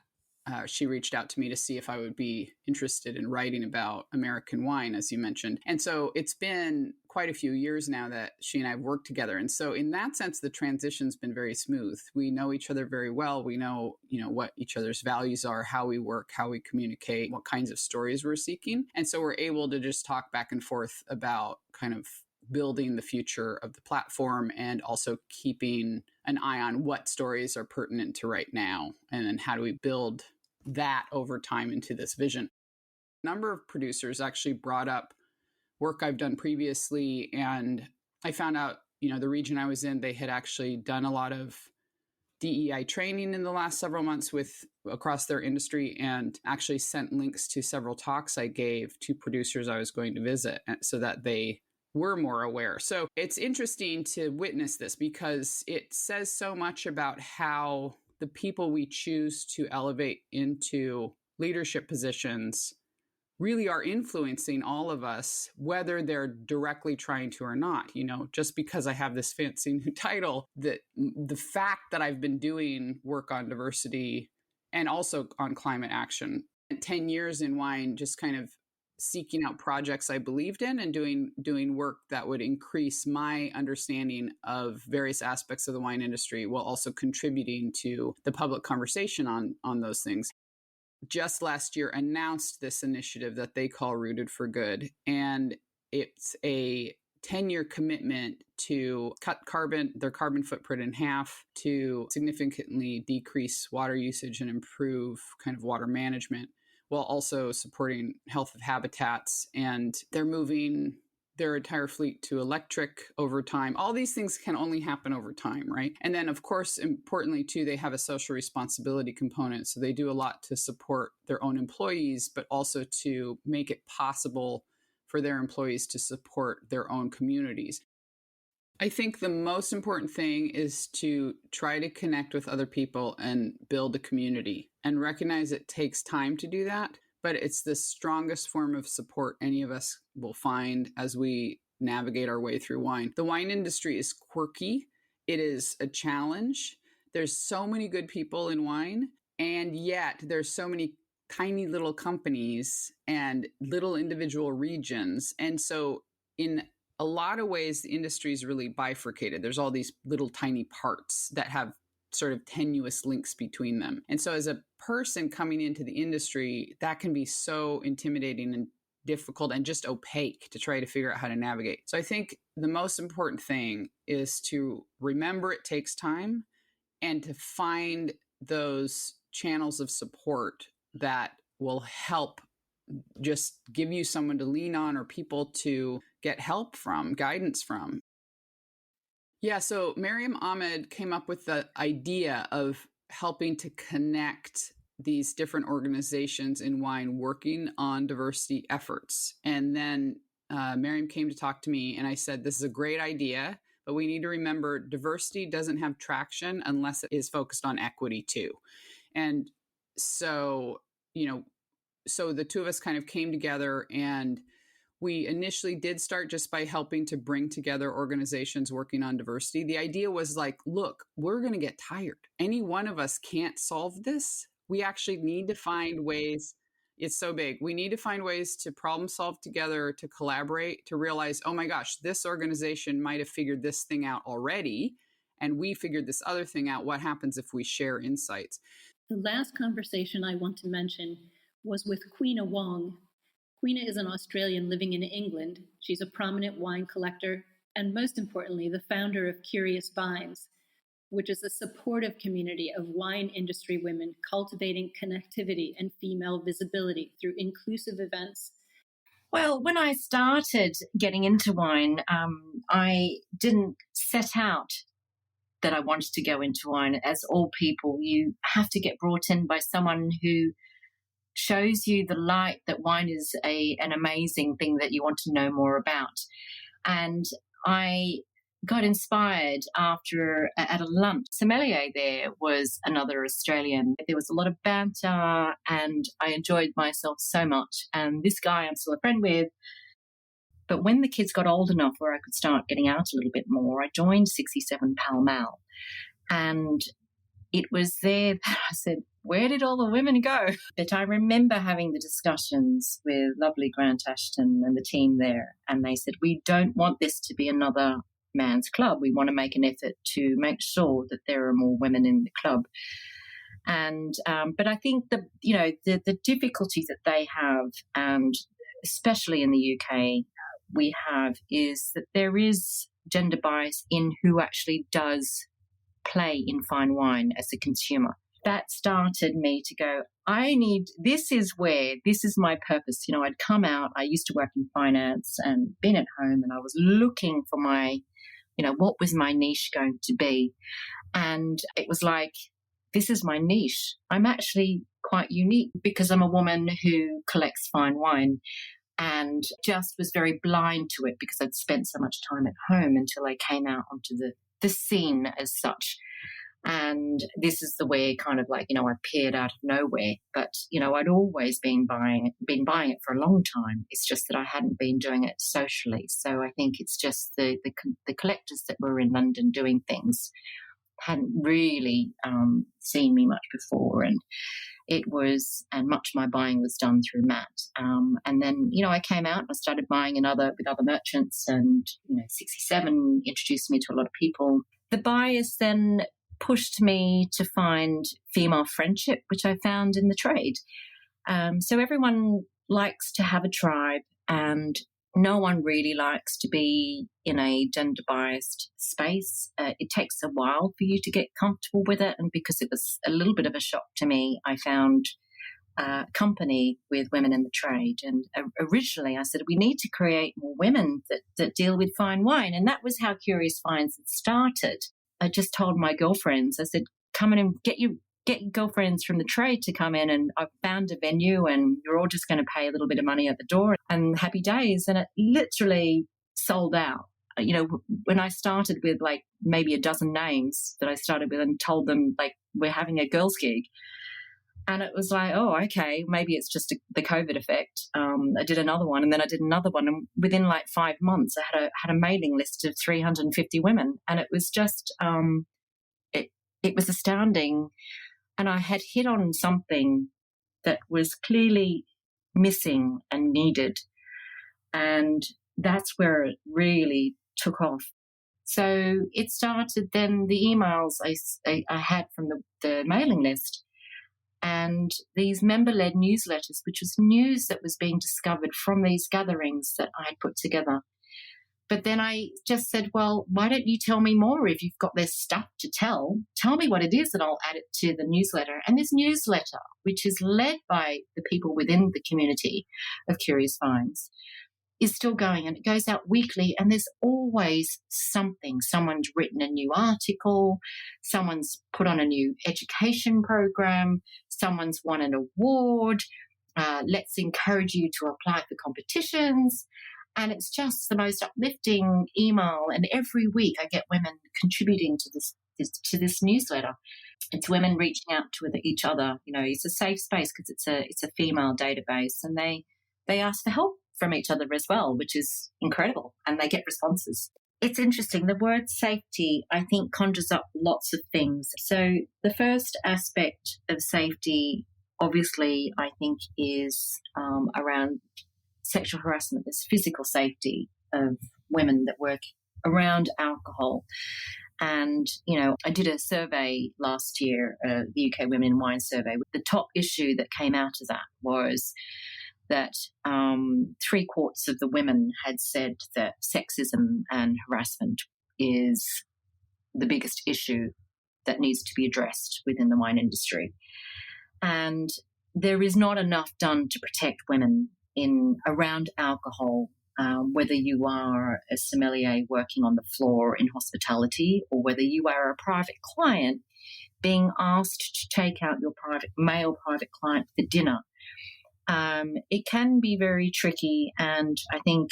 she reached out to me to see if I would be interested in writing about American wine, as you mentioned. And so it's been quite a few years now that she and I have worked together. And so in that sense, the transition's been very smooth. We know each other very well. We know, what each other's values are, how we work, how we communicate, what kinds of stories we're seeking. And so we're able to just talk back and forth about kind of building the future of the platform and also keeping an eye on what stories are pertinent to right now. And then how do we build that over time into this vision? A number of producers actually brought up work I've done previously. And I found out, the region I was in, they had actually done a lot of DEI training in the last several months across their industry, and actually sent links to several talks I gave to producers I was going to visit so that they were more aware. So it's interesting to witness this because it says so much about how the people we choose to elevate into leadership positions really are influencing all of us, whether they're directly trying to or not. Just because I have this fancy new title, that the fact that I've been doing work on diversity and also on climate action, 10 years in wine, just kind of seeking out projects I believed in and doing work that would increase my understanding of various aspects of the wine industry, while also contributing to the public conversation on those things. Just last year announced this initiative that they call Rooted for Good. And it's a 10-year commitment to cut their carbon footprint in half, to significantly decrease water usage and improve kind of water management, while also supporting health of habitats. And they're moving their entire fleet to electric over time. All these things can only happen over time, right? And then, of course, importantly, too, they have a social responsibility component. So they do a lot to support their own employees, but also to make it possible for their employees to support their own communities. I think the most important thing is to try to connect with other people and build a community, and recognize it takes time to do that. But it's the strongest form of support any of us will find as we navigate our way through wine. The wine industry is quirky. It is a challenge. There's so many good people in wine, and yet there's so many tiny little companies and little individual regions. And so in a lot of ways, the industry is really bifurcated. There's all these little tiny parts that have sort of tenuous links between them. And so as a person coming into the industry, that can be so intimidating and difficult and just opaque to try to figure out how to navigate. So I think the most important thing is to remember it takes time, and to find those channels of support that will help just give you someone to lean on, or people to get help from, guidance from. Yeah, so Mariam Ahmed came up with the idea of helping to connect these different organizations in wine working on diversity efforts. And then Mariam came to talk to me, and I said, this is a great idea, but we need to remember diversity doesn't have traction unless it is focused on equity too. And so, so the two of us kind of came together, and we initially did start just by helping to bring together organizations working on diversity. The idea was like, look, we're going to get tired. Any one of us can't solve this. We actually need to find ways. It's so big. We need to find ways to problem solve together, to collaborate, to realize, oh my gosh, this organization might have figured this thing out already, and we figured this other thing out. What happens if we share insights? The last conversation I want to mention was with Queena Wong. Queena is an Australian living in England. She's a prominent wine collector, and most importantly, the founder of Curious Vines, which is a supportive community of wine industry women cultivating connectivity and female visibility through inclusive events. Well, when I started getting into wine, I didn't set out that I wanted to go into wine. As all people, you have to get brought in by someone who shows you the light that wine is an amazing thing that you want to know more about. And I got inspired after at a lunch. Sommelier there was another Australian. There was a lot of banter, and I enjoyed myself so much. And this guy I'm still a friend with. But when the kids got old enough where I could start getting out a little bit more, I joined 67 Pall Mall. And it was there that I said, where did all the women go? But I remember having the discussions with lovely Grant Ashton and the team there. And they said, we don't want this to be another man's club. We want to make an effort to make sure that there are more women in the club. And but I think the difficulties that they have, and especially in the UK, we have is that there is gender bias in who actually does play in fine wine as a consumer. That started me to go, this is my purpose. I'd come out, I used to work in finance and been at home, and I was looking for my, what was my niche going to be? And it was like, this is my niche. I'm actually quite unique because I'm a woman who collects fine wine, and just was very blind to it because I'd spent so much time at home until I came out onto the scene as such. And this is the way kind of like, I appeared out of nowhere. But, I'd always been buying it for a long time. It's just that I hadn't been doing it socially. So I think it's just the collectors that were in London doing things hadn't really seen me much before. And much of my buying was done through Matt. And then, I came out and I started buying with other merchants, and, 67 introduced me to a lot of people. The bias then pushed me to find female friendship, which I found in the trade. So everyone likes to have a tribe, and no one really likes to be in a gender-biased space. It takes a while for you to get comfortable with it, and because it was a little bit of a shock to me, I found a company with women in the trade. And originally I said, we need to create more women that deal with fine wine, and that was how Curious Finds had started. I just told my girlfriends, I said, come in and get your girlfriends from the trade to come in, and I've found a venue and you're all just going to pay a little bit of money at the door and happy days. And it literally sold out. When I started with like maybe a dozen names that I started with and told them like, we're having a girls' gig. And it was like, oh, okay, maybe it's just the COVID effect. I did another one, and then I did another one. And within like 5 months, I had a mailing list of 350 women. And it was just, it was astounding. And I had hit on something that was clearly missing and needed. And that's where it really took off. So it started then the emails I had from the mailing list, and these member-led newsletters, which was news that was being discovered from these gatherings that I had put together. But then I just said, well, why don't you tell me more? If you've got this stuff to tell me what it is, and I'll add it to the newsletter. And this newsletter, which is led by the people within the community of Curious Finds, is still going, and it goes out weekly, and there's always something. Someone's written a new article, someone's put on a new education program, someone's won an award, let's encourage you to apply for competitions. And it's just the most uplifting email, and every week I get women contributing to this newsletter. It's women reaching out to each other. It's a safe space because it's a female database, and they ask for help from each other as well, which is incredible, and they get responses. It's interesting. The word safety, I think, conjures up lots of things. So the first aspect of safety, obviously, I think is around sexual harassment. There's physical safety of women that work around alcohol. And, I did a survey last year, the UK Women in Wine survey. The top issue that came out of that was that 3/4 of the women had said that sexism and harassment is the biggest issue that needs to be addressed within the wine industry. And there is not enough done to protect women around alcohol, whether you are a sommelier working on the floor in hospitality, or whether you are a private client being asked to take out your male private client for dinner. It can be very tricky, and I think,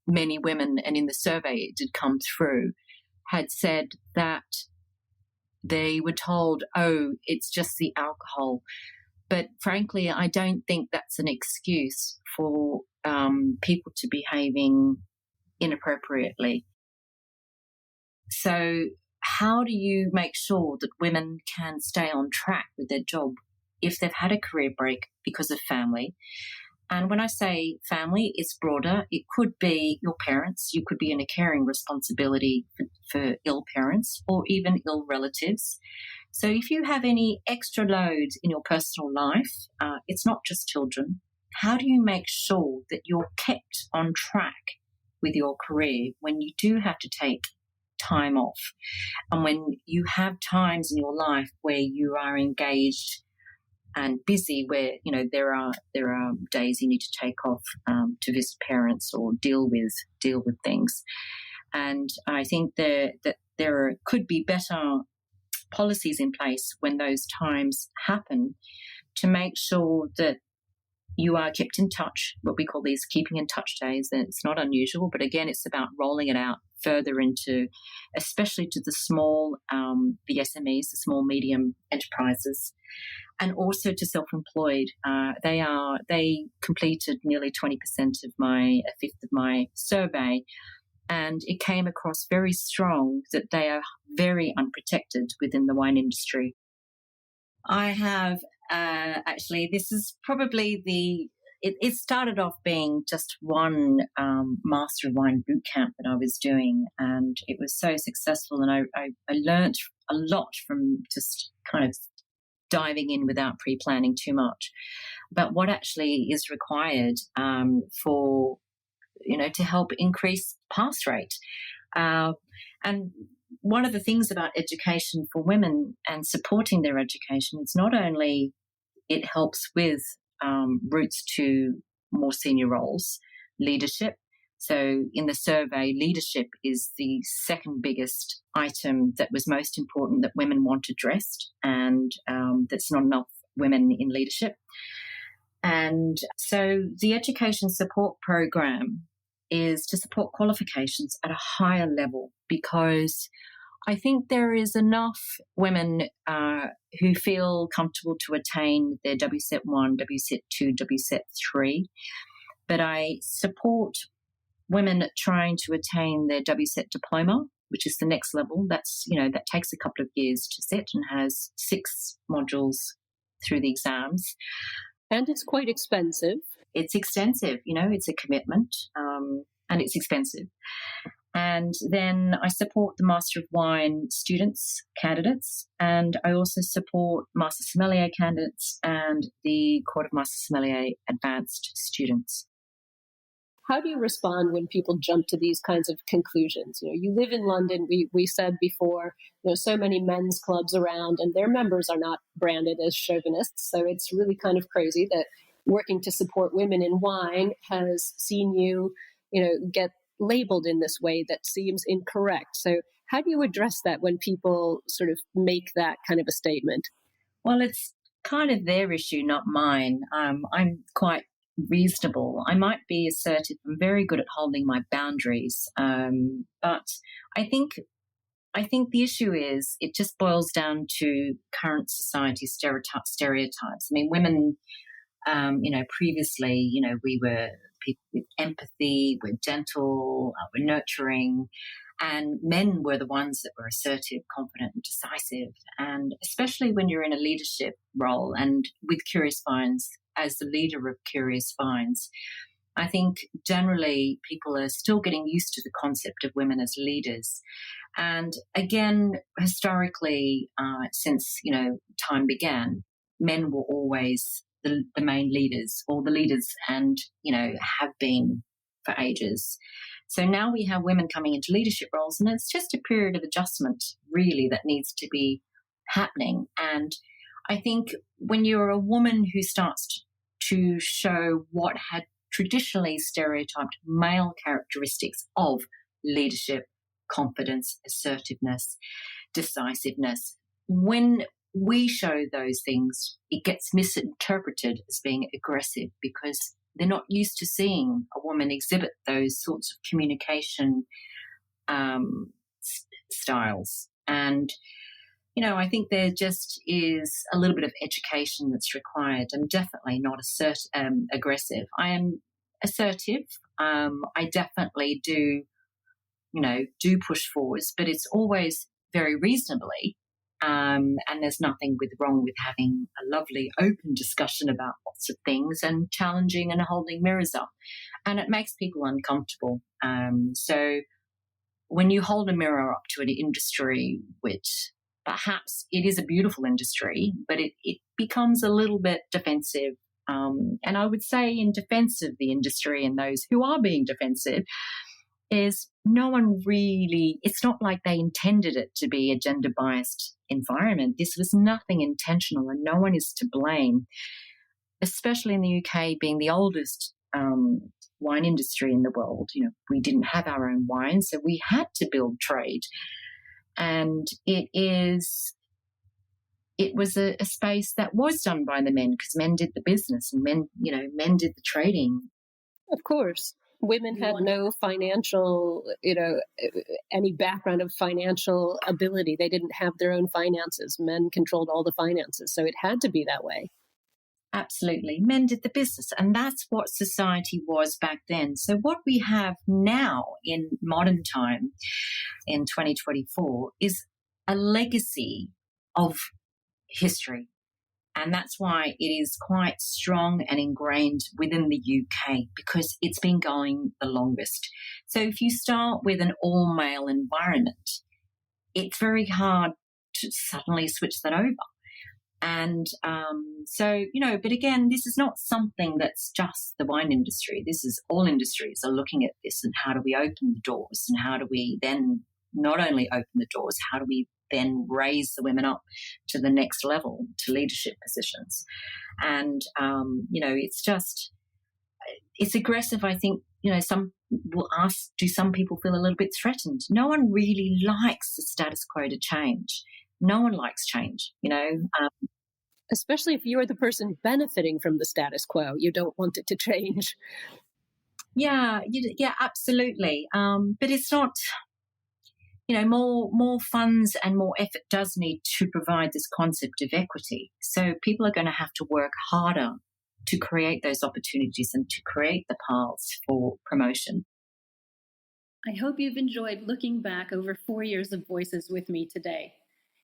many women, and in the survey it did come through, had said that they were told, oh, it's just the alcohol. But frankly, I don't think that's an excuse for people to behaving inappropriately. So how do you make sure that women can stay on track with their job if they've had a career break because of family? And when I say family, it's broader. It could be your parents. You could be in a caring responsibility for ill parents or even ill relatives. So if you have any extra load in your personal life, it's not just children. how do you make sure that you're kept on track with your career when you do have to take time off, and when you have times in your life where you are engaged and busy, where there are days you need to take off to visit parents or deal with things. And I think that there could be better policies in place when those times happen to make sure that you are kept in touch, what we call these keeping in touch days. And it's not unusual, but again, it's about rolling it out further into, especially to the small, the SMEs, the small medium enterprises, and also to self-employed. They completed nearly 20% of a fifth of my survey, and it came across very strong that they are very unprotected within the wine industry. I have actually, this is probably it started off being just one Master of Wine boot camp that I was doing, and it was so successful, and I learnt a lot from just kind of diving in without pre-planning too much about what actually is required for to help increase pass rate. And one of the things about education for women and supporting their education is not only it helps with routes to more senior roles, leadership. So in the survey, leadership is the second biggest item that was most important that women want addressed, and that's not enough women in leadership. And so the education support program is to support qualifications at a higher level, because I think there is enough women who feel comfortable to attain their WSET 1, WSET 2, WSET 3, but I support women trying to attain their WSET diploma, which is the next level. That's, that takes a couple of years to set and has 6 modules through the exams. And it's quite expensive. It's extensive, it's a commitment, and it's expensive. And then I support the Master of Wine students, candidates, and I also support Master Sommelier candidates and the Court of Master Sommelier advanced students. How do you respond when people jump to these kinds of conclusions? You live in London. We said before, so many men's clubs around, and their members are not branded as chauvinists. So it's really kind of crazy that working to support women in wine has seen you, get labeled in this way that seems incorrect. So how do you address that when people sort of make that kind of a statement? Well, it's kind of their issue, not mine. I'm quite reasonable. I might be assertive. I'm very good at holding my boundaries. But I think the issue is it just boils down to current society stereotypes. I mean, women, previously, we were people with empathy, we're gentle, we're nurturing, and men were the ones that were assertive, confident, and decisive. And especially when you're in a leadership role, and with Curious Vines, as the leader of Curious Vines, I think generally people are still getting used to the concept of women as leaders. And again, historically, since time began, men were always the main leaders, or the leaders, and have been for ages. So now we have women coming into leadership roles, and it's just a period of adjustment, really, that needs to be happening. And I think when you're a woman who starts to show what had traditionally stereotyped male characteristics of leadership, confidence, assertiveness, decisiveness, when we show those things, it gets misinterpreted as being aggressive, because they're not used to seeing a woman exhibit those sorts of communication styles. And, I think there just is a little bit of education that's required. I'm definitely not aggressive. I am assertive. I definitely do push forwards, but it's always very reasonably. And there's nothing wrong with having a lovely open discussion about lots of things and challenging and holding mirrors up. And it makes people uncomfortable. So when you hold a mirror up to an industry, which perhaps it is a beautiful industry, but it becomes a little bit defensive And I would say in defense of the industry and those who are being defensive is no one really, it's not like they intended it to be a gender biased environment. This was nothing intentional and no one is to blame, especially in the UK being the oldest wine industry in the world. You know, we didn't have our own wine, so we had to build trade. And it was a space that was done by the men because men did the business and men did the trading. Of course. Women had no financial, any background of financial ability. They didn't have their own finances. Men controlled all the finances. So it had to be that way. Absolutely. Men did the business. And that's what society was back then. So what we have now in modern time, in 2024, is a legacy of history. And that's why it is quite strong and ingrained within the UK because it's been going the longest. So if you start with an all-male environment, it's very hard to suddenly switch that over. And but again, this is not something that's just the wine industry. This is all industries are looking at this and how do we open the doors and how do we then not only open the doors, how do we then raise the women up to the next level, to leadership positions. And, it's aggressive. I think, some will ask, do some people feel a little bit threatened? No one really likes the status quo to change. No one likes change, Especially if you're the person benefiting from the status quo. You don't want it to change. Yeah, absolutely. But it's not... more funds and more effort does need to provide this concept of equity. So people are going to have to work harder to create those opportunities and to create the paths for promotion. I hope you've enjoyed looking back over 4 years of Voices with me today.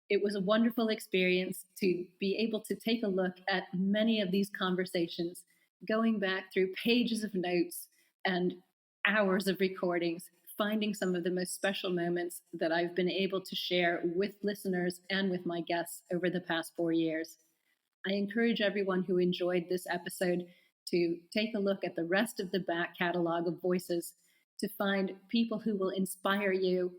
It was a wonderful experience to be able to take a look at many of these conversations, going back through pages of notes and hours of recordings, finding some of the most special moments that I've been able to share with listeners and with my guests over the past 4 years. I encourage everyone who enjoyed this episode to take a look at the rest of the back catalog of Voices to find people who will inspire you,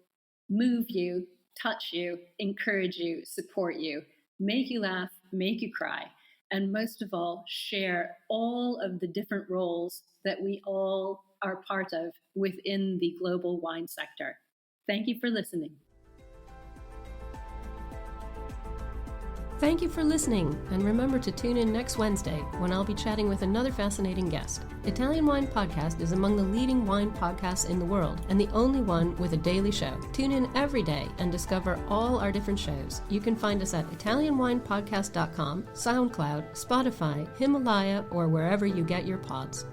move you, touch you, encourage you, support you, make you laugh, make you cry, and most of all, share all of the different roles that we all are part of within the global wine sector. Thank you for listening. Thank you for listening, and remember to tune in next Wednesday when I'll be chatting with another fascinating guest. Italian Wine Podcast is among the leading wine podcasts in the world and the only one with a daily show. Tune in every day and discover all our different shows. You can find us at ItalianWinePodcast.com, SoundCloud, Spotify, Himalaya, or wherever you get your pods.